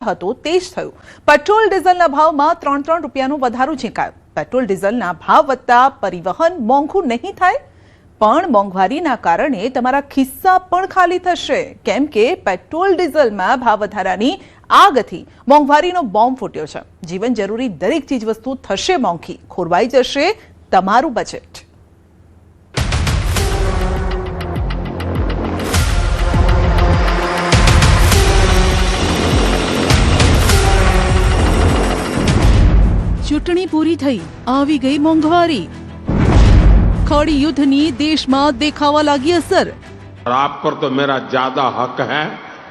હતો તે જ થયું। પેટ્રોલ ડીઝલના ભાવમાં 3-3 રૂપિયાનો વધારો ઝીંકાયો। પેટ્રોલ ડીઝલના ભાવ વધતા પરિવહન મોંઘું નહીં થાય, પણ મોંઘવારીના કારણે તમારા ખિસ્સા પણ ખાલી થશે, કેમ કે પેટ્રોલ ડીઝલમાં ભાવ વધારાની આગથી મોંઘવારીનો બોમ્બ ફૂટ્યો છે। જીવન જરૂરી દરેક ચીજવસ્તુ થશે મોંઘી, ખોરવાઈ જશે તમારું બજેટ। चूंटणी पूरी थई, आवी गई मोंघवारी। खड़ी युद्धनी देश में देखावा लगी असर। और आप पर तो मेरा ज्यादा हक है,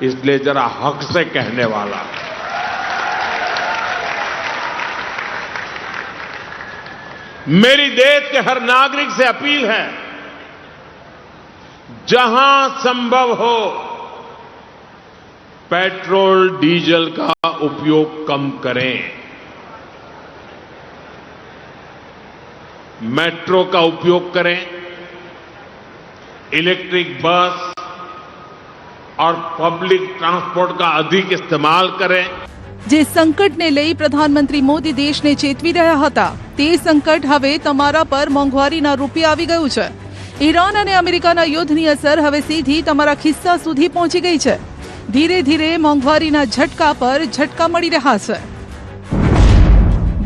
इसलिए जरा हक से कहने वाला। मेरी देश के हर नागरिक से अपील है, जहां संभव हो पेट्रोल डीजल का उपयोग कम करें। मेट्रो का उपयोग करें, इलेक्ट्रिक बस और पब्लिक ट्रांसपोर्ट का अधिक इस्तेमाल करें। जे संकट ने लई प्रधानमंत्री मोदी देश ने चेतवी रह्या हता, ते संकट हवे तमारा पर मोंघवारीना रूपे आवी गयुं छे। ईरान अने अमेरिकाना युद्धनी असर हवे सीधी तमारा खिस्सा सुधी पहोंची गई छे। धीरे धीरे मोंघवारीना झटका पर झटका मळी रह्या छे।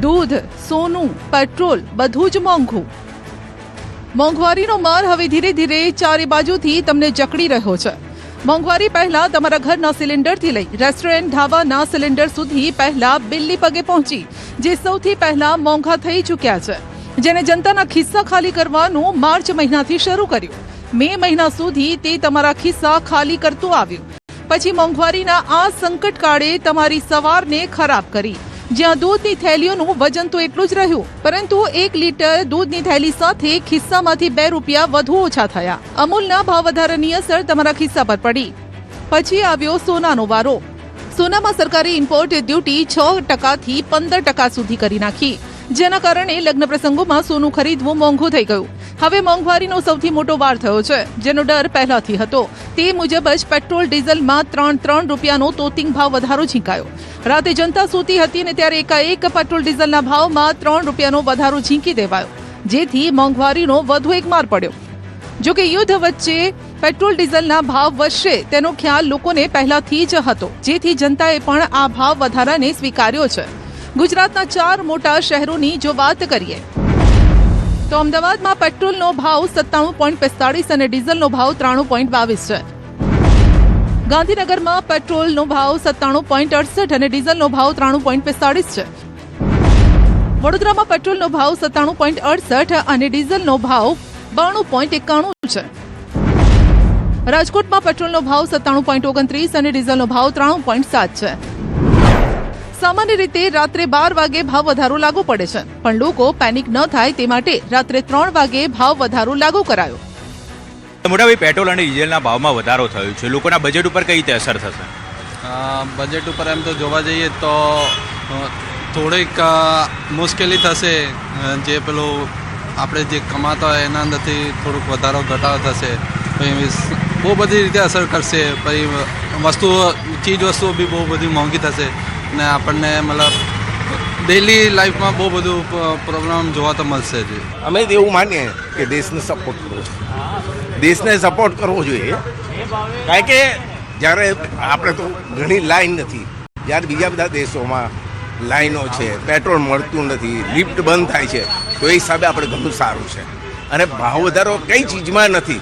दूध, सोनू, पेट्रोल બધું જ મોંઘું। મોંઘવારીનો માર હવે ધીરે ધીરે ચારે બાજુથી તમને જકડી રહ્યો છે। મોંઘવારી પહેલા તમારા ઘરના સિલિન્ડરથી લઈ રેસ્ટોરન્ટ, ઢાબાના સિલિન્ડર સુધી પહેલા બિલ્લી પગે પહોંચી, જે સૌથી પહેલા મોંઘા થઈ ચૂક્યા છે, જેને જનતાના ખિસ્સા ખાલી કરવાનું માર્ચ મહિનાથી શરૂ કર્યું। મે મહિના સુધી તે તમારા ખિસ્સા ખાલી કરતું આવ્યું। પછી મોંઘવારીના આ સંકટકાળે તમારી સવારને ખરાબ કરી, જ્યાં દૂધની થેલીઓનું વજન તો એટલું જ રહ્યું, પરંતુ 1 લીટર દૂધની થેલી સાથે ખિસ્સામાંથી 2 રૂપિયા વધુ ઓછા થયા। અમૂલના ભાવ વધારાની અસર તમારા ખિસ્સા પર પડી। પછી આવ્યો સોનાનો વારો। સોનામાં સરકારે ઇમ્પોર્ટ ડ્યુટી 6% થી 15% સુધી કરી નાખી, જેના કારણે લગ્ન પ્રસંગોમાં સોનું ખરીદવું મોંઘું થઈ ગયું। હવે મોંઘવારીનો સૌથી મોટો વાર થયો છે, જેનો ડર પહેલાથી હતો। તે મુજબ જ પેટ્રોલ ડીઝલમાં 3 રૂપિયાનો તોતિંગ ભાવ વધારો ઝીંકાયો। રાતે જનતા સૂતી હતી અને ત્યારે એકાએક પેટ્રોલ ડીઝલના ભાવમાં 3 રૂપિયાનો વધારો ઝીંકી દેવાયો, જેથી મોંઘવારીનો વધુ એક માર પડ્યો। જો કે યુદ્ધ વચ્ચે પેટ્રોલ ડીઝલના ભાવ વધશે તેનો ખ્યાલ લોકોને પહેલાથી જ હતો, જેથી જનતાએ પણ આ ભાવ વધારાને સ્વીકાર્યો છે। ગુજરાતના 4 મોટા શહેરોની જો વાત કરીએ તો અમદાવાદમાં પેટ્રોલનો ભાવ 97.45 અને ડીઝલનો ભાવ 93.22 છે। ગાંધીનગરમાં પેટ્રોલનો ભાવ 97.68 અને ડીઝલનો ભાવ 93.45 છે। વડોદરામાં પેટ્રોલનો ભાવ 97.68 અને ડીઝલનો ભાવ 92.91 છે। રાજકોટમાં પેટ્રોલનો ભાવ 97.29 અને ડીઝલનો ભાવ 93.7 છે। સામાન્ય રીતે રાત્રે 12 વાગે ભાવ વધારો લાગુ પડે છે, પણ લોકો પેનિક ન થાય તે માટે રાત્રે 3 વાગે ભાવ વધારો લાગુ કરાયો। મોટાભાઈ, પેટ્રોલ અને ડીઝલના ભાવમાં વધારો થયો છે, લોકોના બજેટ ઉપર કઈ રીતે અસર થશે? બજેટ ઉપર એમ તો જોવા જઈએ તો થોડીક મુશ્કેલી થશે। જે પેલું આપણે જે કમાતા હોય એના અંદરથી થોડુંક વધારો ઘટાડો થશે, પછી બહુ બધી રીતે અસર કરશે। પછી ચીજ વસ્તુઓ બી બહુ બધી મોંઘી થશે ને આપણને મતલબ ડેલી લાઈફમાં બહુ બધું પ્રોબ્લેમ જોવા તો મળશે જ। અમે તો એવું માનીએ કે દેશને સપોર્ટ કરવો જોઈએ, દેશને સપોર્ટ કરવો જોઈએ, કારણ કે જ્યારે આપણે તો ઘણી લાઈન નથી, જ્યારે બીજા બધા દેશોમાં લાઈનો છે, પેટ્રોલ મળતું નથી, લિફ્ટ બંધ થાય છે, તો એ હિસાબે આપણે ઘણું સારું છે। અને ભાવ વધારો કઈ ચીજમાં નથી,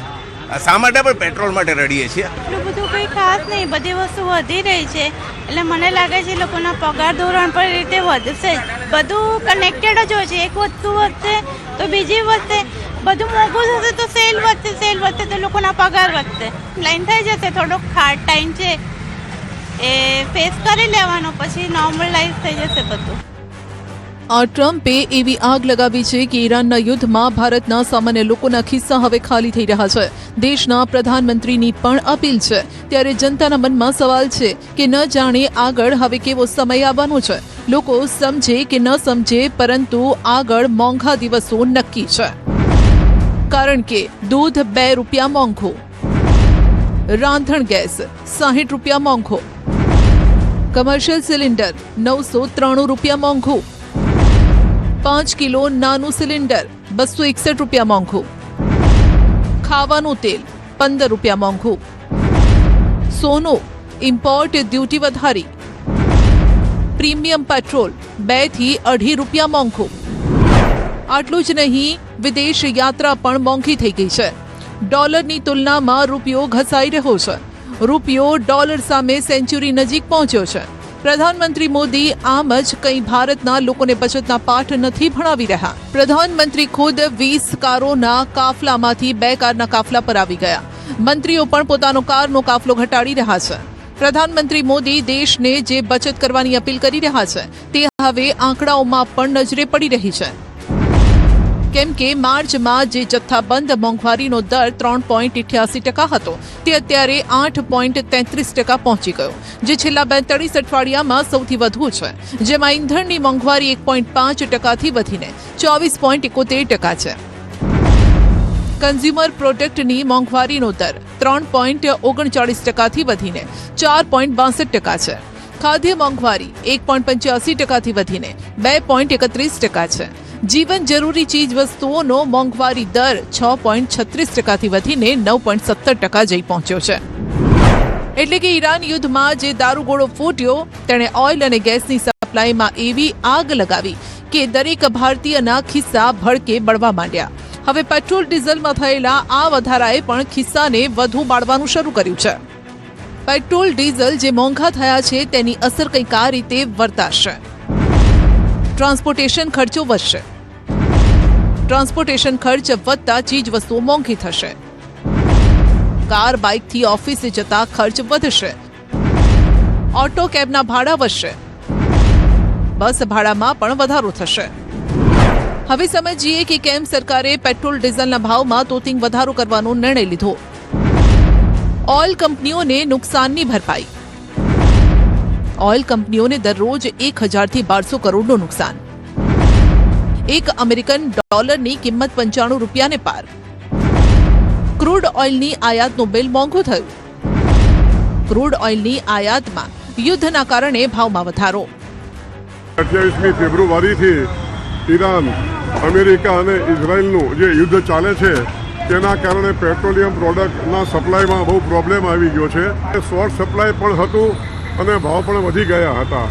શા માટે આપણે પેટ્રોલ માટે રડીએ છીએ? એટલું બધું કંઈ ખાસ નહીં, બધી વસ્તુ વધી રહી છે, એટલે મને લાગે છે લોકોના પગાર ધોરણ પર રીતે વધશે જ। બધું કનેક્ટેડ જ હોય છે, એક વસ્તુ વધશે તો બીજી વધશે, બધું મોંઘું થશે તો સેલ વધશે તો લોકોના પગાર વધશે। લાઈન થઈ જશે, થોડોક હાર્ડ ટાઈમ છે એ ફેસ કરી લેવાનો, પછી નોર્મલાઇઝ થઈ જશે બધું। આ ટ્રમ્પે એવી આગ લગાવી છે કે ઈરાનના યુદ્ધમાં ભારતના સામાન્ય લોકોના ખિસ્સા હવે ખાલી થઈ રહ્યા છે। દેશના પ્રધાનમંત્રીની પણ અપીલ છે, ત્યારે જનતાના મનમાં સવાલ છે કે ન જાણે આગળ હવે કેવો સમય આવવાનો છે। લોકો સમજે કે ન સમજે, પરંતુ આગળ મોંઘા દિવસો નક્કી છે, કારણ કે દૂધ 2 રૂપિયા મોંઘું, રાંધણ ગેસ 60 રૂપિયા મોંઘો, કમર્શિયલ સિલિન્ડર 993 રૂપિયા મોંઘું. 5 કિલો નાનું સિલિન્ડર 261 રૂપિયા મોંઘું. ખાવાનું તેલ 15 રૂપિયા મોંઘું. સોનું ઇમ્પોર્ટ ડ્યુટી વધારી. પ્રીમિયમ પેટ્રોલ 2 થી 2.5 રૂપિયા મોંઘું. આટલું જ નહીં, વિદેશ યાત્રા પણ મોંઘી થઈ ગઈ છે. ડોલરની તુલનામાં રૂપિયો ઘસાઈ રહ્યો છે. રૂપિયો ડોલર સામે સેન્ચુરી નજીક પહોંચ્યો છે. પ્રધાનમંત્રી મોદી આમ જ કંઈ ભારતના લોકોને બચતના પાઠ નથી ભણાવી રહ્યા. પ્રધાનમંત્રી ખુદ 20 કારોના કાફલામાંથી 2 કારના કાફલા પર આવી ગયા. મંત્રીઓ પણ પોતાનો કારનો કાફલો ઘટાડી રહ્યા છે. પ્રધાનમંત્રી મોદી દેશને જે બચત કરવાની અપીલ કરી રહ્યા છે તે હવે આંકડાઓમાં પણ નજરે પડી રહી છે. કેમ કે માર્ચમાં જે જથ્થાબંધ મોંઘવારીનો દર 3.88% હતો તે અત્યારે 8.33% પહોંચી ગયો, જે છેલ્લા 42 અઠવાડિયામાં સૌથી વધુ છે. જેમાં ઈંધણની મોંઘવારી 1.5%થી વધીને 24.71% છે. કન્ઝ્યુમર પ્રોડક્ટની મોંઘવારીનો દર 3.39%થી વધીને 4.62% છે. ખાદ્ય મોંઘવારી 1.85%થી વધીને 2.31% છે. જીવન જરૂરી ચીજ વસ્તુઓનો મોંઘવારી દર 6.36%થી વધીને 9.17% જઈ પહોંચ્યો છે. એટલે કે ઈરાન યુદ્ધમાં જે દારૂગોળો ફૂટ્યો તેણે ઓઇલ અને ગેસની સપ્લાયમાં એવી આગ લગાવી કે દરેક ભારતીયના ખિસ્સા ભડકે બળવા માંડ્યા. હવે પેટ્રોલ ડીઝલમાં થયેલા આ વધારાએ પણ ખિસ્સાને વધુ બાળવાનું શરૂ કર્યું છે. પેટ્રોલ ડીઝલ જે મોંઘા થયા છે તેની અસર કંઈક આ રીતે વર્તાશે. ટ્રાન્સપોર્ટેશન ખર્ચો વધશે. ટ્રાન્સપોર્ટેશન ખર્ચ વધતા ચીજ વસ્તુઓ મોંઘી થશે. કાર બાઇકથી ઓફિસે જતા ખર્ચ વધશે. ઓટો કેબના ભાડા વધશે. બસ ભાડામાં પણ વધારો થશે. હવે સમજીએ કે કેમ સરકારે પેટ્રોલ ડીઝલના ભાવમાં તોતિંગ વધારો કરવાનો નિર્ણય લીધો. ઓઇલ કંપનીઓને નુકસાનની ભરપાઈ. ઓઇલ કંપનીઓને દરરોજ 1000 થી 1200 કરોડનું નુકસાન. એક અમેરિકન ડોલરની કિંમત 95 રૂપિયાને પાર. ક્રૂડ ઓઇલની આયાતનું બિલ મોંઘું થયું. ક્રૂડ ઓઇલની આયાતમાં યુદ્ધના કારણે ભાવમાં વધારો. 28મી ફેબ્રુઆરીથી ઈરાન, અમેરિકા અને ઇઝરાયલનું જે યુદ્ધ ચાલે છે તેના કારણે પેટ્રોલિયમ પ્રોડક્ટના સપ્લાયમાં બહુ પ્રોબ્લેમ આવી ગયો છે. શોર્ટ સપ્લાય પણ હતું અને ભાવ પણ વધી ગયા હતા.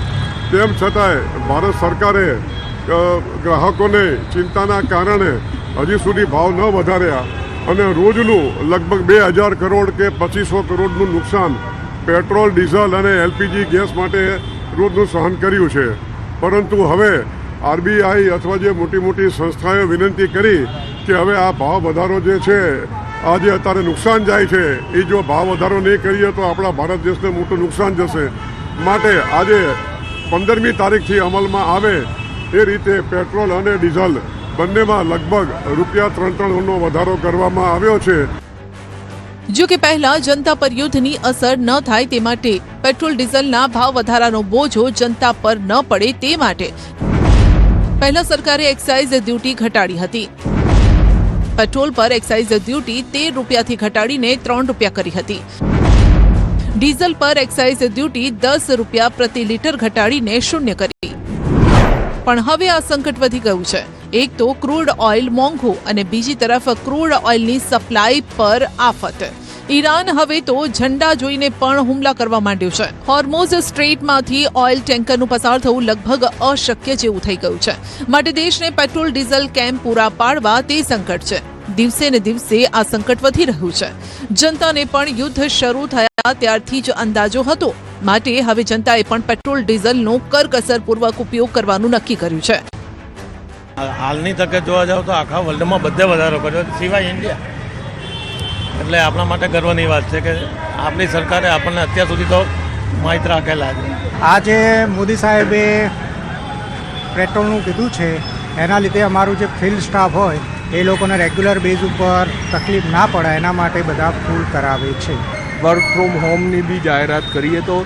તેમ છતાંય ભારત સરકારે ગ્રાહકોને ચિંતાના કારણે હજી સુધી ભાવ ન વધાર્યા અને રોજનું લગભગ 2000 કરોડ કે 2500 કરોડનું નુકસાન પેટ્રોલ, ડીઝલ અને એલપીજી ગેસ માટે રોજનું સહન કર્યું છે. પરંતુ હવે આરબીઆઈ અથવા જે મોટી મોટી સંસ્થાઓએ વિનંતી કરી કે હવે આ ભાવ વધારો જે છે, આ જે અત્યારે નુકસાન જાય છે એ જો ભાવ વધારો નહીં કરીએ તો આપણા ભારત દેશને મોટું નુકસાન જશે. માટે આજે 15મી તારીખથી અમલમાં આવે એ રીતે પેટ્રોલ અને ડીઝલ બંનેમાં લગભગ ₹3.3નો વધારો કરવામાં આવ્યો છે. જો કે પહેલા જનતા પર યુદ્ધની અસર ન થાય તે માટે પેટ્રોલ ડીઝલના ભાવ વધારાનો બોજો જનતા પર ન પડે તે માટે પહેલા સરકારે એક્સાઇઝ ડ્યુટી ઘટાડી હતી. પેટ્રોલ પર એક્સાઇઝ ડ્યુટી 13 રૂપિયાથી ઘટાડીને 3 રૂપિયા કરી હતી. ડીઝલ પર એક્સાઇઝ ડ્યુટી 10 રૂપિયા પ્રતિ લીટર ઘટાડીને 0 કરી. પણ હવે આ સંકટ વધી ગયું છે. એક તો ક્રૂડ ઓઇલ મોંઘું અને બીજી તરફ ક્રૂડ ઓઇલની સપ્લાય પર આફત. ઈરાન હવે તો ઝંડા જોઈને પણ હુમલા કરવા માંડ્યું છે. હોર્મોઝ સ્ટ્રેટમાંથી ઓઇલ ટેન્કરનું પસાર થવું લગભગ અશક્ય જેવું થઈ ગયું છે. માટે દેશને પેટ્રોલ ડીઝલ કેમ પૂરા પાડવા તે સંકટ છે. દિવસે ને દિવસે આ સંકટ વધી રહ્યું છે. જનતાને પણ યુદ્ધ શરૂ થયા ત્યારથી જ અંદાજો હતો. માટે હવે જનતાએ પણ પેટ્રોલ ડીઝલનો કરકસરપૂર્વક ઉપયોગ કરવાનું નક્કી કર્યું છે. હાલની તકે જોવા જાવ તો આખા વર્લ્ડમાં બધે વધારો કર્યો સિવાય ઇન્ડિયા. એટલે આપણા માટે ગર્વની વાત છે કે આપણી સરકારે આપણને અત્યાર સુધી તો માહિત રાખેલા છે. આજે મોદી સાહેબે પેટ્રોલનું કીધું છે એના લીધે અમારું જે ફિલ્ડ સ્ટાફ હોય એ લોકોને રેગ્યુલર બેઝ ઉપર તકલીફ ના પડે એના માટે બધા ફૂલ કરાવે છે. વર્ક ફ્રોમ હોમની બી જાહેરાત કરીએ તો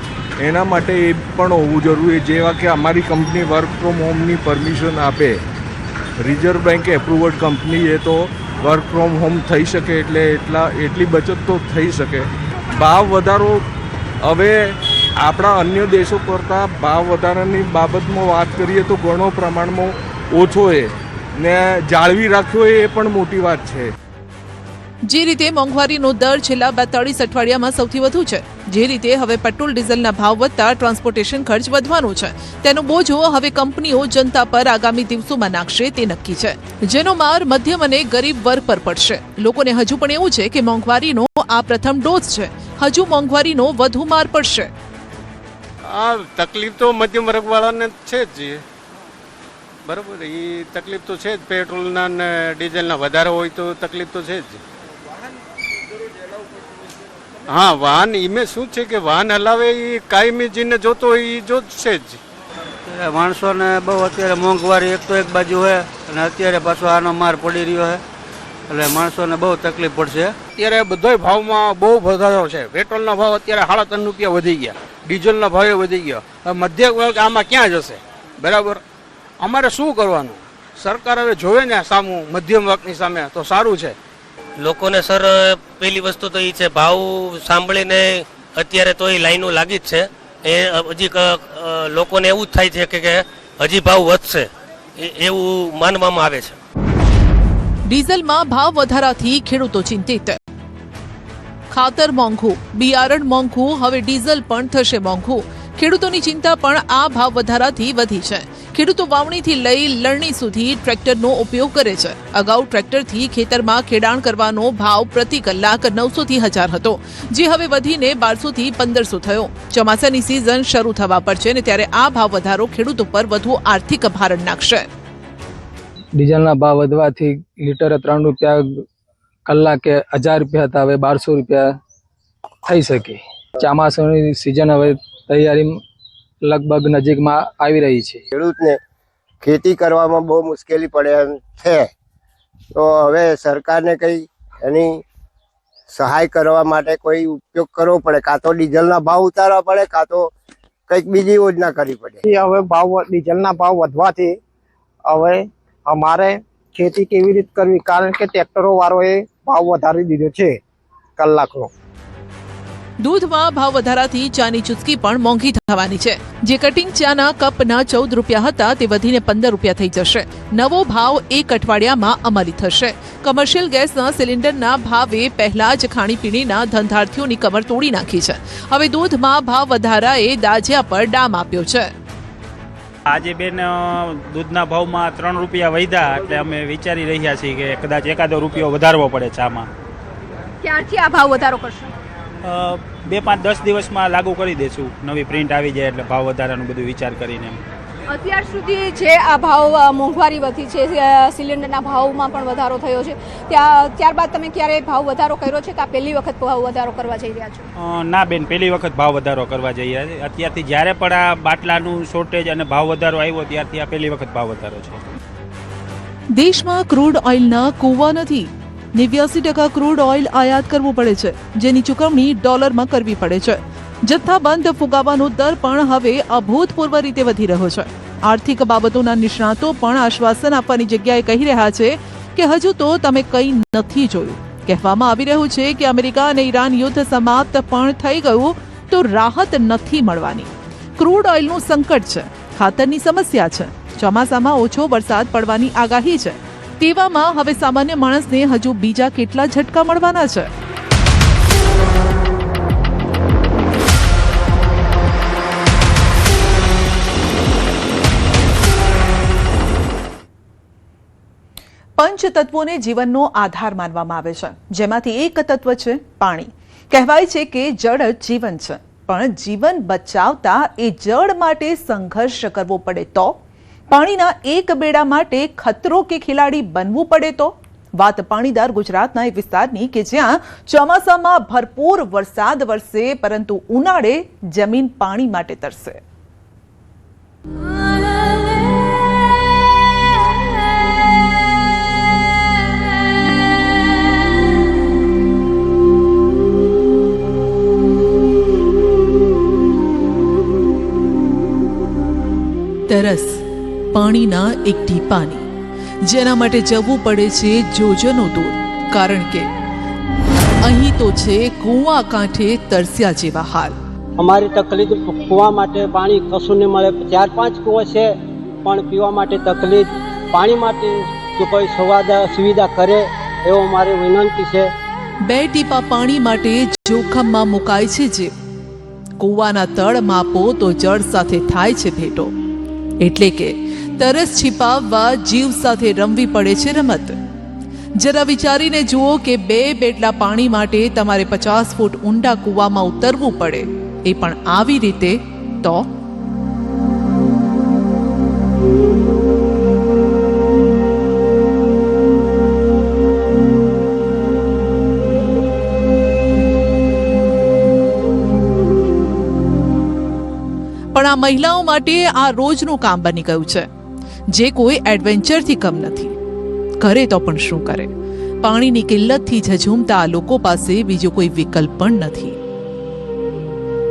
એના માટે એ પણ હોવું જરૂરી. જેવા કે અમારી કંપની વર્ક ફ્રોમ હોમની પરમિશન આપે, રિઝર્વ બેંકે એપ્રુવડ કંપની એ તો વર્ક ફ્રોમ હોમ થઈ શકે એટલે એટલી બચત તો થઈ શકે. ભાવ વધારો હવે આપણા અન્ય દેશો કરતાં ભાવ વધારાની બાબતમાં વાત કરીએ તો ઘણો પ્રમાણમાં ઓછો છે ને જાળવી રાખ્યો એ પણ મોટી વાત છે. જે રીતે મોંઘવારીનો દર છેલ્લા 42 અઠવાડિયામાં સૌથી વધુ છે, જે રીતે હવે પેટ્રોલ ડીઝલના ભાવ વધતા ટ્રાન્સપોર્ટેશન ખર્ચ વધવાનો છે, તેનો બોજો હવે કંપનીઓ જનતા પર આગામી દિવસોમાં નાખશે તે નક્કી છે, જેનો માર મધ્યમ અને ગરીબ વર્ગ પર પડશે. લોકોને હજુ પણ એવું છે કે મોંઘવારીનો આ પ્રથમ ડોઝ છે, હજુ મોંઘવારીનો વધુ માર પડશે. આ તકલીફ તો મધ્યમ વર્ગવાળાને છે જ, બરાબર, એ તકલીફ તો છે જ. પેટ્રોલના ને ડીઝલના વધારે હોય તો તકલીફ તો છે જ. હા, વાહન એમાં શું છે કે વાહન હલાવે એ કાયમી જેને જોતો હોય એ જોશે જ. માણસોને બહુ અત્યારે મોંઘવારી એક તો એક બાજુ હોય અને અત્યારે પાછો આનો માર પડી રહ્યો છે, એટલે માણસોને બહુ તકલીફ પડશે. અત્યારે બધોય ભાવમાં બહુ વધારો છે. પેટ્રોલના ભાવ અત્યારે 3.5 રૂપિયા વધી ગયા, ડીઝલના ભાવે વધી ગયા. મધ્ય વર્ગ આમાં ક્યાં જશે? બરાબર, અમારે શું કરવાનું? સરકાર હવે જોવે ને સામું મધ્યમ વર્ગની સામે તો સારું છે. લોકોને સર પહેલી વસ્તુ તો એ છે, ભાવ સાંભળીને અત્યારે તો એ લાઈનો લાગી જ છે. એ હજી લોકોને એવું જ થાય છે કે હજી ભાવ વધશે એવું માનવામાં આવે છે. ડીઝલમાં ભાવ વધારાથી ખેડૂતો ચિંતિત. ખાતર મોંઘું, બિયારણ મોંઘું, હવે ડીઝલ પણ થશે મોંઘું. ખેડૂતોની ચિંતા પણ આ ભાવ વધારાથી વધી છે. ખેડૂતો વાવણીથી લઈ લણણી સુધી ટ્રેક્ટરનો ઉપયોગ કરે છે. અગાઉ ટ્રેક્ટરથી ખેતરમાં ખેડાણ કરવાનો ભાવ પ્રતિ કલાક 900 થી 1000 હતો, જે હવે વધીને 1200 થી 1500 થયો. ચોમાસાની સિઝન શરૂ થવા પર છે ને ત્યારે આ ભાવ વધારો ખેડૂતો પર વધુ આર્થિક ભારણ નાખશે. ડીઝલના ભાવ વધવાથી લીટરે 3 રૂપિયા, કલાકે 1000 રૂપિયા હતા, હવે 1200 રૂપિયા થઈ શકે. ચોમાસાની સિઝન હવે તૈયારી લગભગ નજીકમાં આવી રહી છે. ખેડૂતને ખેતી કરવામાં બહુ મુશ્કેલી પડે એમ છે, તો હવે સરકારને કંઈ એની સહાય કરવા માટે કોઈ ઉપયોગ કરવો પડે, કાં તો ડીઝલના ભાવ ઉતારવા પડે, કાં તો કંઈક બીજી યોજના કરવી પડે. હવે ડીઝલના ભાવ વધવાથી હવે અમારે ખેતી કેવી રીતે કરવી, કારણ કે ટ્રેક્ટરો વાળોએ ભાવ વધારી દીધો છે કલાકનો. દૂધમાં ભાવ વધારાથી ચાની ચુસ્કી પણ મોંઘી થવાની છે. જે કટિંગ ચાના કપના 14 રૂપિયા હતા તે વધીને 15 રૂપિયા થઈ જશે. નવો ભાવ એક અઠવાડિયામાં અમલી થશે. કમર્શિયલ ગેસના સિલિન્ડરના ભાવે પહેલા જ ખાણીપીણીના ધંધાર્થીઓની કમર તોડી નાખી છે. હવે દૂધમાં ભાવ વધારાએ દાજ્યા પર ડામ આપ્યો છે. આજે બેન દૂધના ભાવમાં 3 રૂપિયા વધ્યા, એટલે અમે વિચારી રહ્યા છીએ કે કદાચ એકાદો રૂપિયો વધારવો પડે ચામાં. ક્યારથી આ ભાવ વધારો કરશો? 2-5-10 દિવસમાં લાગુ કરી દેશું. નવી પ્રિન્ટ આવી જાય એટલે ભાવ વધારાનું બધું વિચાર કરીને. અત્યાર સુધી જે આ ભાવ મોંઘવારી વધી છે, સિલિન્ડરના ભાવમાં પણ વધારો થયો છે, ત્યારબાદ તમે ક્યારે ભાવ વધારો કર્યો છે કે આ પહેલી વખત ભાવ વધારો કરવા જઈ રહ્યા છો? ના બેન, પહેલી વખત ભાવ વધારો કરવા જઈ રહ્યા છે. અત્યારથી જ્યારે પણ આ બાટલાનું શોર્ટેજ અને ભાવ વધારો આવ્યો ત્યારથી આ પહેલી વખત ભાવ વધારો છે. દેશમાં ક્રૂડ ઓઇલના કૂવા નથી. 89% ક્રૂડ ઓઇલ આયાત કરવું પડે છે, જેની ચૂકવણી ડોલરમાં કરવી પડે છે. જથ્થાબંધ ફુગાવાનો દર પણ હવે અભૂતપૂર્વ રીતે વધી રહ્યો છે. આર્થિક બાબતોના નિષ્ણાતો પણ આશ્વાસન આપવાની જગ્યાએ કહી રહ્યા છે કે હજુ તો તમે કંઈ નથી જોયું. કહેવામાં આવી રહ્યું છે કે અમેરિકા અને ઈરાન યુદ્ધ સમાપ્ત પણ થઈ ગયું તો રાહત નથી મળવાની. ક્રૂડ ઓઇલનું સંકટ છે, ખાતરની સમસ્યા છે, ચોમાસામાં ઓછો વરસાદ પડવાની આગાહી છે. તેવામાં હવે સામાન્ય માણસને હજુ બીજા કેટલા ઝટકા મળવાના છે? પંચ તત્વોને જીવનનો આધાર માનવામાં આવે છે, જેમાંથી એક તત્વ છે પાણી. કહેવાય છે કે જળ જ જીવન છે, પણ જીવન બચાવતા એ જળ માટે સંઘર્ષ કરવો પડે તો? પાણીના એક બેડા માટે ખતરો કે ખેલાડી બનવું પડે તો? વાત પાણીદાર ગુજરાતના એક વિસ્તારની કે જ્યાં ચોમાસામાં ભરપૂર વરસાદ વરસે પરંતુ ઉનાળે જમીન પાણી માટે તરસે. તરસ પાણીના એક ટીપાની, જેના માટે જવું પડે છે જોજનો દૂર, કારણ કે અહીં તો છે કૂવા કાંઠે તરસ્યા જેવા હાલ. અમારી તકલીફ કૂવા માટે પાણી કશું નહીં મળે. 4-5 કૂવા છે પણ પીવા માટે તકલીફ. પાણી માટે જો કોઈ સુવિધા કરે એવો મારી વિનંતી છે. 2 ટીપા પાણી માટે જોખમમાં મુકાય છે જીવ. કૂવાના તળ માપો તો જળ સાથે થાય છે ભેટો. એટલે કે તરસ छिपाવવા જીવ સાથે રમવી પડે છે રમત. જરા વિચારીને જુઓ કે 2 બેટલા પાણી માટે તમારે 50 ફૂટ ઊંડા કૂવામાં ઉતરવું પડે, એ પણ આવી રીતે. તો પણ આ મહિલાઓ માટે આ રોજનું કામ બની ગયું છે, જે કોઈ એડવેન્ચરથી કમ નથી. કરે તો પણ શું કરે? પાણીની કિલ્લતથી ઝઝૂમતા આ લોકો પાસે બીજો કોઈ વિકલ્પ પણ નથી.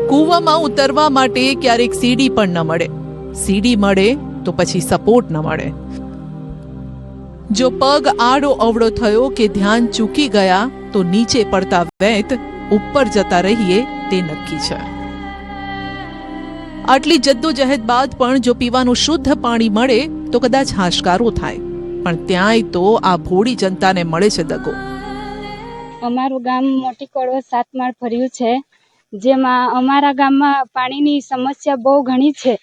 કૂવામાં ઉતરવા માટે ક્યારેક સીડી પણ ન મળે. સીડી મળે તો પછી સપોર્ટ ન મળે. જો પગ આડો અવળો થયો કે ધ્યાન ચૂકી ગયા તો નીચે પડતા વેત ઉપર જતા રહીએ તે નક્કી છે. આટલી જદ્દોજહેદ બાદ પણ જો પીવાનું શુદ્ધ પાણી મળે તો કદાચ હાશકારો થાય, પણ ત્યાંય તો આ ભોળી જનતાને મળે છે દગો. અમારું ગામ મોટી કડવો 7 માળ ફર્યું છે, જેમાં અમારા ગામમાં પાણીની સમસ્યા બહુ ઘણી છે.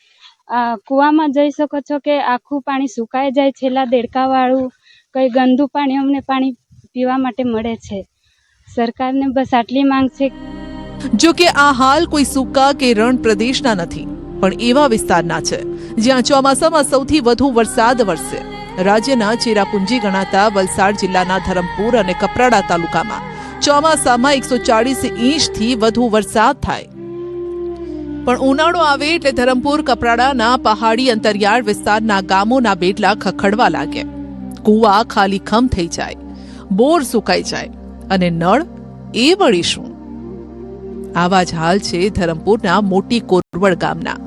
કૂવામાં જોઈ શકો છો કે આખું પાણી સુકાઈ જાય, છેલ્લા દેડકાવાળું કંઈ ગંદુ પાણી અમને પાણી પીવા માટે મળે છે. સરકારને બસ આટલી માંગ છે. જો કે આ હાલ કોઈ સૂકા કે રણ પ્રદેશના નથી, પણ એવા વિસ્તારના છે જ્યાં ચોમાસામાં સૌથી વધુ વરસાદ વરસે. રાજ્યના ચેરાપુંજી ગણાતા વલસાડ જિલ્લાના ધરમપુર અને કપરાડા તાલુકામાં ચોમાસામાં 140 ઇંચથી વધુ વરસાદ થાય. પણ ઉનાળો આવે એટલે ધરમપુર કપરાડાના પહાડી અંતરિયાળ વિસ્તારના ગામોના બેટલા ખખડવા લાગે. કૂવા ખાલીખમ થઈ જાય, બોર સુકાઈ જાય અને નળ એ વળી શું? આવા જ હાલ છે ધરમપુરના મોટી કોરવડ ગામના.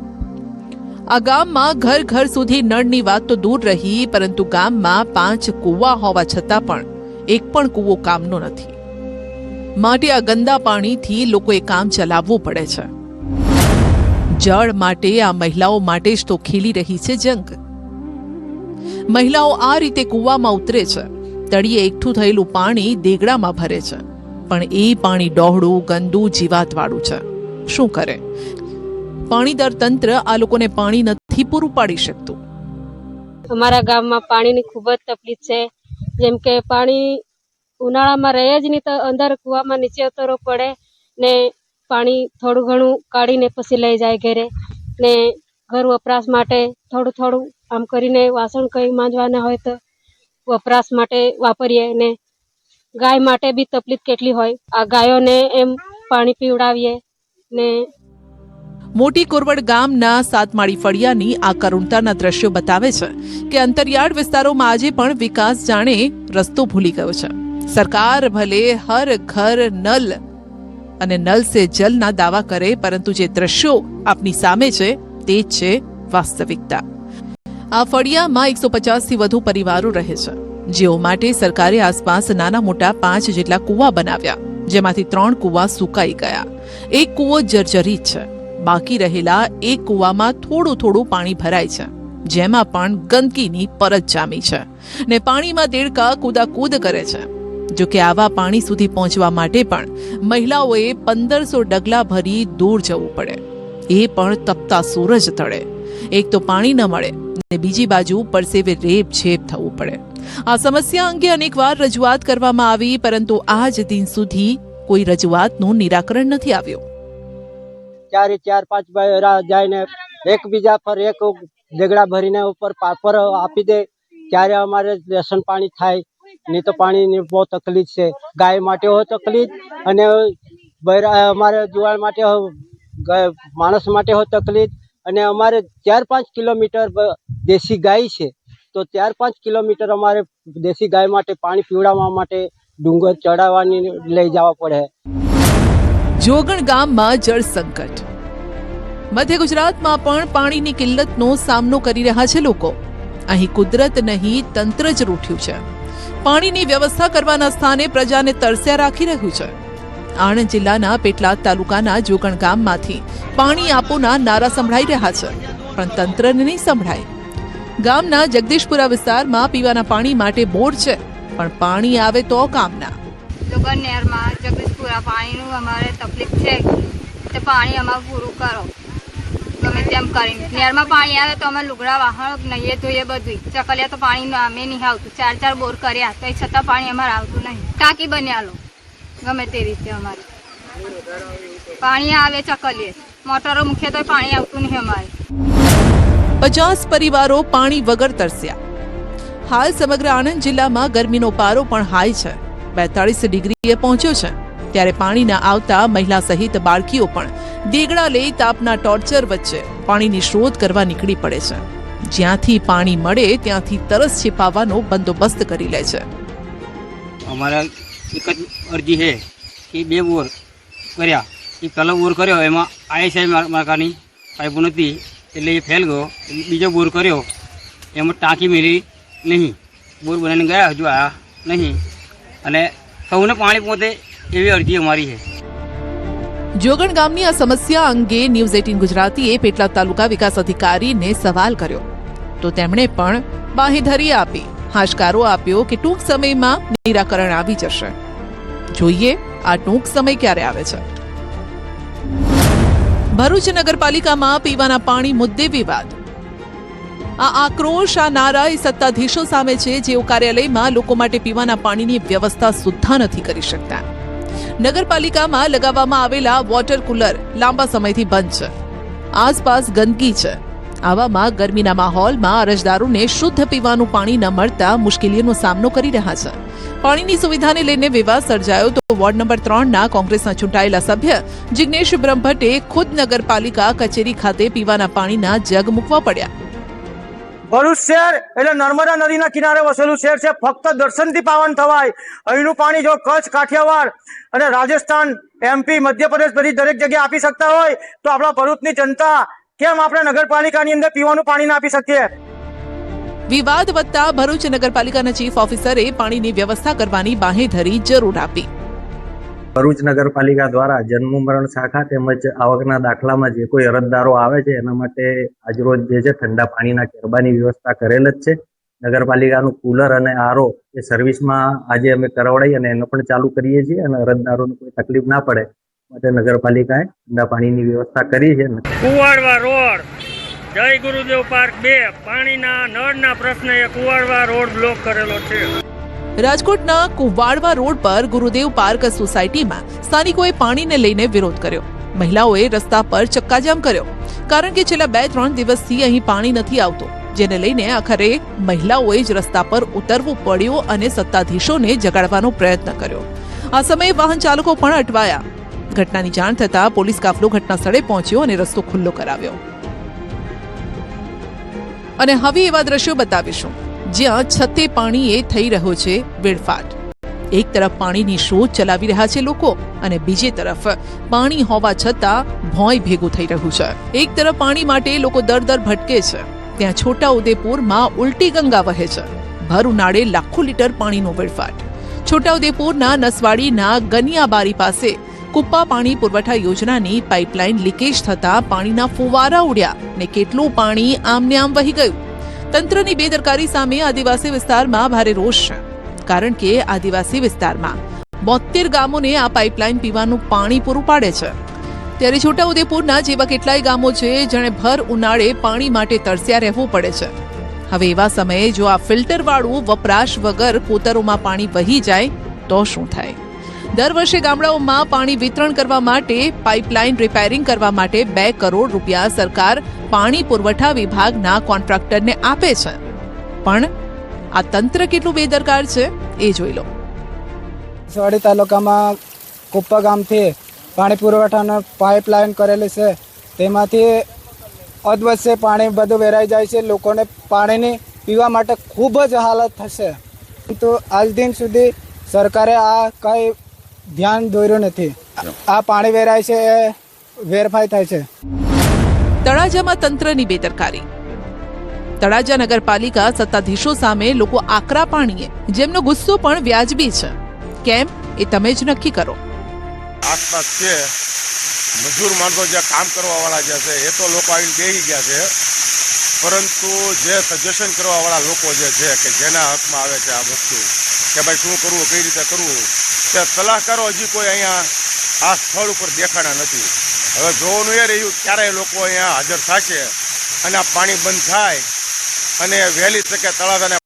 આ ગામમાં ઘર ઘર સુધી નળની વાત તો દૂર રહી, પરંતુ ગામમાં 5 કૂવા હોવા છતાં પણ એક પણ કૂવો કામનો નથી. માટે આ ગંદા પાણીથી લોકોએ કામ ચલાવવું પડે છે. જળ માટે આ મહિલાઓ માટે જ તો ખીલી રહી છે જંગ. મહિલાઓ આ રીતે કૂવામાં ઉતરે છે, તળિયે એકઠું થયેલું પાણી દેગડામાં ભરે છે, પણ એ પાણી ડહોળું, ગંદુ, જીવાતવાળું છે. શું કરે? પાણીદાર તંત્ર આ લોકોને પાણી નથી પૂરું પાડી શકતું. અમારા ગામમાં પાણીની ખૂબ જ તકલીફ છે. જેમ કે પાણી ઉનાળામાં રહે જ નહીં, તો અંદર કૂવામાં નીચે ઉતરવું પડે ને પાણી થોડું ઘણું કાઢીને પછી લઈ જાય ઘરે, ને ઘર વપરાશ માટે થોડું થોડું આમ કરીને વાસણ કંઈ માંજવાના હોય તો વપરાશ માટે વાપરીએ. ને ગાય માટે બી તકલીફ કેટલી હોય, આ ગાયોને એમ પાણી પીવડાવીએ. ને મોટી કોરવડ ગામના 7 માળી ફળિયાની આ કરુણતાના દ્રશ્યો બતાવે છે કે અંતરિયાળ વિસ્તારોમાં આજે પણ વિકાસ જાણે રસ્તો ભૂલી ગયો છે. સરકાર ભલે હર ઘર નલ અને નલ સે જલના દાવા કરે, પરંતુ જે દ્રશ્યો આપની સામે છે તે જ છે વાસ્તવિકતા. આ ફળિયામાં 150 થી વધુ પરિવારો રહે છે, જેઓ માટે સરકારે આસપાસ નાના મોટા 5 જેટલા કૂવા બનાવ્યા, જેમાંથી 3 કૂવા સુકાઈ ગયા. એક કૂવો જર્જરિત છે. બાકી રહેલા એક કૂવામાં થોડું થોડું પાણી ભરાય છે, જેમાં પણ ગંદકીની પરત જામી છે ને પાણીમાં દેડકા કૂદાકૂદ કરે છે. જો કે આવા પાણી સુધી પહોંચવા માટે પણ મહિલાઓએ 1500 ડગલા ભરી દૂર જવું પડે, એ પણ તપતા સૂરજ તળે. એક તો પાણી ન મળે ને બીજી બાજુ પરસેવે રેપ ઝેપ થવું પડે. આ સમસ્યા અંગે અનેકવાર રજૂઆત કરવામાં આવી, પરંતુ આજ દિન સુધી કોઈ રજૂઆતનું નિરાકરણ નથી આવ્યું. 4-5 જઈને એકબીજા પર એક દેગડા ભરીને ઉપર પાપર આપી દે ત્યારે અમારે રેશન પાણી થાય, નહીં તો પાણીની બહુ તકલીફ છે. ગાય માટે હોય તકલીફ, અને અમારે જુવાળ માટે માણસ માટે હોય તકલીફ. અને અમારે 4-5 કિલોમીટર દેશી ગાય છે, તો 4-5 કિલોમીટર અમારે દેશી ગાય માટે પાણી પીવડાવવા માટે ડુંગર ચડાવવાની લઈ જવા પડે. જોગણ ગામમાં જળ સંકટ. મધ્ય ગુજરાતમાં પણ પાણીની કિલ્લતનો સામનો કરી રહ્યા છે લોકો. અહીં કુદરત નહીં, તંત્ર જ રૂઠ્યું છે. પાણીની વ્યવસ્થા કરવાના સ્થાને પ્રજાને તરસ્યા રાખી રહ્યું છે. આણંદ જિલ્લાના પેટલાદ તાલુકાના જોગણ ગામમાંથી પાણી આપોના નારા સંભળાઈ રહ્યા છે, પણ તંત્રને નહીં સંભળાય. ગામના જગદીશપુરા વિસ્તારમાં પીવાના પાણી માટે બોર છે, પણ પાણી આવે તો કામના. જોગણ નહેરમાં જગદીશપુરા પાણીનું અમારે તકલીફ છે, તો પાણી અમારું પૂરું કરો ગમે તેમ કરીને. નહેરમાં પાણી આવે તો અમે લુગડા વાહણ નહીં ધોઈએ બધું. ચકલિયા તો પાણી નામે નહીં આવતું. 4 બોર કર્યા તો છતાં પાણી અમારે આવતું નહીં. ટાંકી બન્યા લો ગમે તે રીતે અમારે પાણી આવે ચકલીએ, મોટરો મૂકીએ તો પાણી આવતું નહીં અમારે. 50 પરિવારો પાણી વગર તરસ્યા. હાલ સમગ્ર આણંદ જિલ્લામાં ગરમીનો પારો પણ હાઈ છે, 42 ડિગ્રીએ પહોંચ્યો છે. ત્યારે પાણીના આવતા મહિલા સહિત બાળકીઓ પણ દેગડા લઈ તાપના ટોર્ચર વચ્ચે પાણીની શોધ કરવા નીકળી પડે છે. જ્યાંથી પાણી મળે ત્યાંથી તરસ छिपाવવાનો બંદોબસ્ત કરી લે છે. અમારા એક જ અરજી છે કે 2 બોર કર્યા. એ પહેલો બોર કર્યો એમાં ISI માર્કાની પાઇપો નથી એટલે એ ફેલ ગયો. બીજો બોર કર્યો એમાં ટાંકી મેળી નહીં. બોર બનાવીને ગયા હજુ આવ્યા નહીં, અને સૌને પાણી પહોંચે એવી અરજી અમારી છે. જોગણ ગામની આ સમસ્યા અંગે ન્યૂઝ 18 ગુજરાતીએ પેટલાદ તાલુકા વિકાસ અધિકારીને સવાલ કર્યો, તો તેમણે પણ બાંહેધરી આપી, હાશકારો આપ્યો કે ટૂંક સમયમાં નિરાકરણ આવી જશે. જોઈએ આ ટૂંક સમય ક્યારે આવે છે. ભરૂચ નગરપાલિકામાં પીવાના પાણી મુદ્દે વિવાદ. આ આક્રોશ, આ નારા એ સત્તાધીશો સામે છે, જેઓ કાર્યાલયમાં લોકો માટે પીવાના પાણીની વ્યવસ્થા સુદ્ધા નથી કરી શકતા. નગરપાલિકામાં લગાવવામાં આવેલા વોટર કુલર લાંબા સમયથી બંધ છે. આસપાસ ગંદકી છે. આવામાં ગરમીના માહોલમાં અરજદારોને શુદ્ધ પીવાનું પાણી ન મળતા મુશ્કેલીઓનો સામનો કરી રહ્યા છે. પાણીની સુવિધાને લઈને વિવાદ સર્જાયો તો વોર્ડ નંબર 3ના કોંગ્રેસના ચૂંટાયેલા સભ્ય જિગ્નેશ બ્રહ્મભટ્ટે ખુદ નગરપાલિકા કચેરી ખાતે પીવાના પાણીના જગ મૂકવા પડ્યા. ભરૂચ શહેર એટલે નર્મદા નદીના કિનારે વસેલું શહેર છે. ફક્ત દર્શનથી પાવન થવાય. અહીંનું પાણી જો કચ્છ, કાઠિયાવાડ અને રાજસ્થાન, MP, મધ્યપ્રદેશ બધી દરેક જગ્યાએ આપી શકતા હોય તો આપણા ભરૂચની જનતા કેમ આપણે નગરપાલિકાની અંદર પીવાનું પાણી ના આપી શકીએ? વિવાદ વધતા ભરૂચ નગરપાલિકાના ચીફ ઓફિસરે પાણીની વ્યવસ્થા કરવાની બાંહેધરી જરૂર આપી. ભરૂચ નગરપાલિકા દ્વારા જન્મ મરણ શાખા તેમજ આવકના દાખલામાં જે કોઈ અરજદારો આવે છે એના માટે આજરોજ જે છે ઠંડા પાણીના કેરબાની વ્યવસ્થા કરેલ જ છે. નગરપાલિકાનું કુલર અને RO એ સર્વિસમાં આજે અમે કરાવડાવી અને એનો પણ ચાલુ કરીએ છીએ, અને અરજદારોને કોઈ તકલીફ ના પડે માટે નગરપાલિકાએ ઠંડા પાણીની વ્યવસ્થા કરી છે. કુવાડવા રોડ, જય ગુરુદેવ પાર્ક 2, પાણીના નળના પ્રશ્ને કુવાડવા રોડ બ્લોક કરેલો છે. રાજકોટના કુવાડવા રોડ પર ગુરુદેવ પાર્ક સોસાયટીમાં સ્થાનિકોએ પાણીને લઈને વિરોધ કર્યો. મહિલાઓએ રસ્તા પર ચક્કાજામ કર્યો, કારણ કે છેલ્લા 2-3 દિવસથી અહીં પાણી નથી આવતું, જેને લઈને આખરે મહિલાઓએ જ રસ્તા પર ઉતરવું પડ્યું અને સત્તાધીશોને જગાડવાનો પ્રયત્ન કર્યો. આ સમયે વાહન ચાલકો પણ અટવાયા. ઘટનાની જાણ થતાં પોલીસ કાફલો ઘટના સ્થળે પહોંચ્યો અને રસ્તો ખુલ્લો કરાવ્યો. અને હવે એવા દ્રશ્યો બતાવીશું જ્યાં છતે પાણીએ થઈ રહ્યો છે વેડફાટ. એક તરફ પાણીની શોધ ચલાવી રહ્યા છે લોકો, અને બીજી તરફ પાણી હોવા છતાં ભોંય ભેગું થઈ રહ્યું છે. એક તરફ પાણી માટે લોકો દર ભટકે છે, ત્યાં છોટા ઉદેપુરમાં ઉલટી ગંગા વહે છે. ભર ઉનાળે લાખો લીટર પાણીનો વેડફાટ. છોટા ઉદેપુરના નસવાડીના ગનિયાબારી પાસે કુપ્પા પાણી પુરવઠા યોજનાની પાઇપલાઇન લીકેજ થતા પાણીના ફુવારા ઉડ્યા ને કેટલું પાણી આમને આમ વહી ગયું. તંત્રની બેદરકારી સામે આદિવાસી વિસ્તારમાં ભારે રોષ છે, કારણ કે આદિવાસી વિસ્તારમાં 72 ગામોને આ પાઇપલાઇન પીવાનું પાણી પૂરું પાડે છે. ત્યારે છોટાઉદેપુરના જેવા કેટલાય ગામો છે જેણે ભર ઉનાળે પાણી માટે તરસ્યા રહેવું પડે છે. હવે એવા સમયે જો આ ફિલ્ટરવાળું વપરાશ વગર કોતરોમાં પાણી વહી જાય તો શું થાય? દર વર્ષે ગામડાઓમાં પાણી વિતરણ કરવા માટે પાઇપલાઇન રિપેરિંગ કરવા માટે 2 કરોડ રૂપિયા સરકાર પાણી પુરવઠા વિભાગના કોન્ટ્રાક્ટરને આપે છે, પણ આ તંત્ર કેટલું બેદરકાર છે એ જોઈ લો. નસવાડી તાલુકામાં કુપ્પા ગામથી પાણી પુરવઠાનો પાઇપલાઇન કરેલી છે, તેમાંથી અધવચ્ચે પાણી બધું વેરાઈ જાય છે. લોકોને પાણીની પીવા માટે ખૂબ જ હાલત થશે, તો આજ દિન સુધી સરકારે આ કંઈ ધ્યાન દોર્યું નથી. આ પાણી વેરાય છે એ વેરફાઈ થાય છે. તળાજામાં તંત્રની બેદરકારી. તળાજા નગરપાલિકા સત્તાધીશો સામે લોકો આકરા પાણીએ, જેમનો ગુસ્સો પણ વ્યાજબી છે. કેમ એ તમે જ નક્કી કરો. આસપાસ છે મજૂર માણસો જે કામ કરવાવાળા જે છે એ તો લોકો આવીને બેસી ગયા છે, પરંતુ જે સજેશન કરવાવાળા લોકો જે છે કે જેના હકમાં આવે છે આ વસ્તુ કે ભાઈ શું કરવું, કઈ રીતે કરવું, તે સલાહકારો હજી કોઈ અહીંયા આ સ્થળ ઉપર દેખાણા નથી. હવે જોવાનું એ રહ્યું ક્યારે લોકો અહીંયા હાજર થશે અને આ પાણી બંધ થાય અને વહેલી તકે તળાજાને